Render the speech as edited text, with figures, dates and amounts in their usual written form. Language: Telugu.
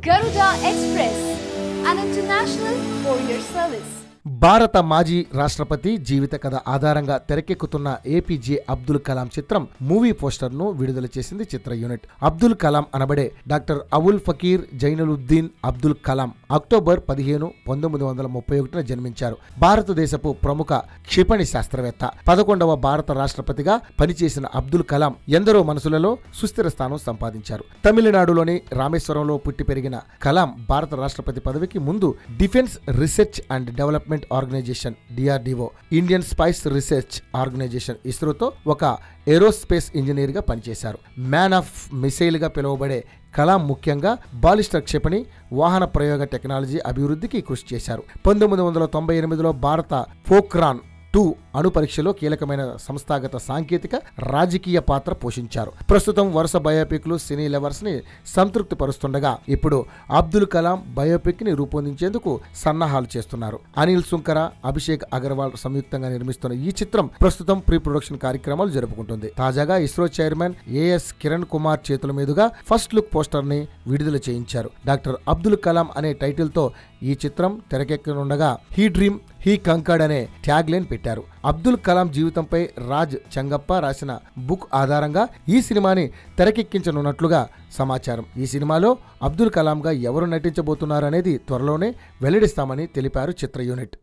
Garuda Express, an international courier service. భారత మాజీ రాష్ట్రపతి జీవిత కథ ఆధారంగా తెరకెక్కుతున్న ఏపీజే అబ్దుల్ కలాం చిత్రం మూవీ పోస్టర్ ను విడుదల చేసింది చిత్ర యూనిట్. అబ్దుల్ కలాం అనబడే డాక్టర్ అవుల్ ఫకీర్ జైనులుద్దీన్ అబ్దుల్ కలాం అక్టోబర్ 15, 1931 జన్మించారు. భారతదేశపు ప్రముఖ క్షిపణి శాస్త్రవేత్త. 11వ భారత రాష్ట్రపతిగా పనిచేసిన అబ్దుల్ కలాం ఎందరో మనసులలో సుస్థిర స్థానం సంపాదించారు. తమిళనాడులోని రామేశ్వరంలో పుట్టి పెరిగిన కలాం భారత రాష్ట్రపతి పదవికి ముందు defence research and development organisation DRDO, Indian space research organisation ఇస్రోతో ఒక ఏరోస్పేస్ ఇంజనీర్ గా పనిచేశారు. మ్యాన్ ఆఫ్ మిసైల్ గా పిలువబడే కలాం ముఖ్యంగా బాలిస్టర్ క్షిపణి వాహన ప్రయోగ టెక్నాలజీ అభివృద్ధికి కృషి చేశారు. 1998లో భారత పోఖ్రాన్ 2 అణు పరీక్షలో కీలకమైన సంస్థాగత సాంకేతిక రాజకీయ పాత్ర పోషించారు. ప్రస్తుతం వరుస బయోపిక్లు సినీ లవర్స్ ని సంతృప్తి పరుస్తుండగా ఇప్పుడు అబ్దుల్ కలాం బయోపిక్ ని రూపొందించేందుకు సన్నాహాలు చేస్తున్నారు. అనిల్ సుంకర, అభిషేక్ అగర్వాల్ సంయుక్తంగా నిర్మిస్తున్న ఈ చిత్రం ప్రస్తుతం ప్రీ ప్రొడక్షన్ కార్యక్రమాలు జరుపుకుంటుంది. తాజాగా ఇస్రో చైర్మన్ AS కిరణ్ కుమార్ చేతుల మీదుగా ఫస్ట్ లుక్ పోస్టర్ ని విడుదల చేయించారు. డాక్టర్ అబ్దుల్ కలాం అనే టైటిల్ తో ఈ చిత్రం తెరకెక్కనుండగా హీ డ్రీమ్ హీ కంకర్డ్ అనే ట్యాగ్ లైన్ పెట్టారు. అబ్దుల్ కలాం జీవితంపై రాజ్ చంగప్ప రాసిన బుక్ ఆధారంగా ఈ సినిమాని తెరకెక్కించనున్నట్లుగా సమాచారం. ఈ సినిమాలో అబ్దుల్ కలాంగా ఎవరు నటించబోతున్నారనేది త్వరలోనే వెల్లడిస్తామని తెలిపారు చిత్ర యూనిట్.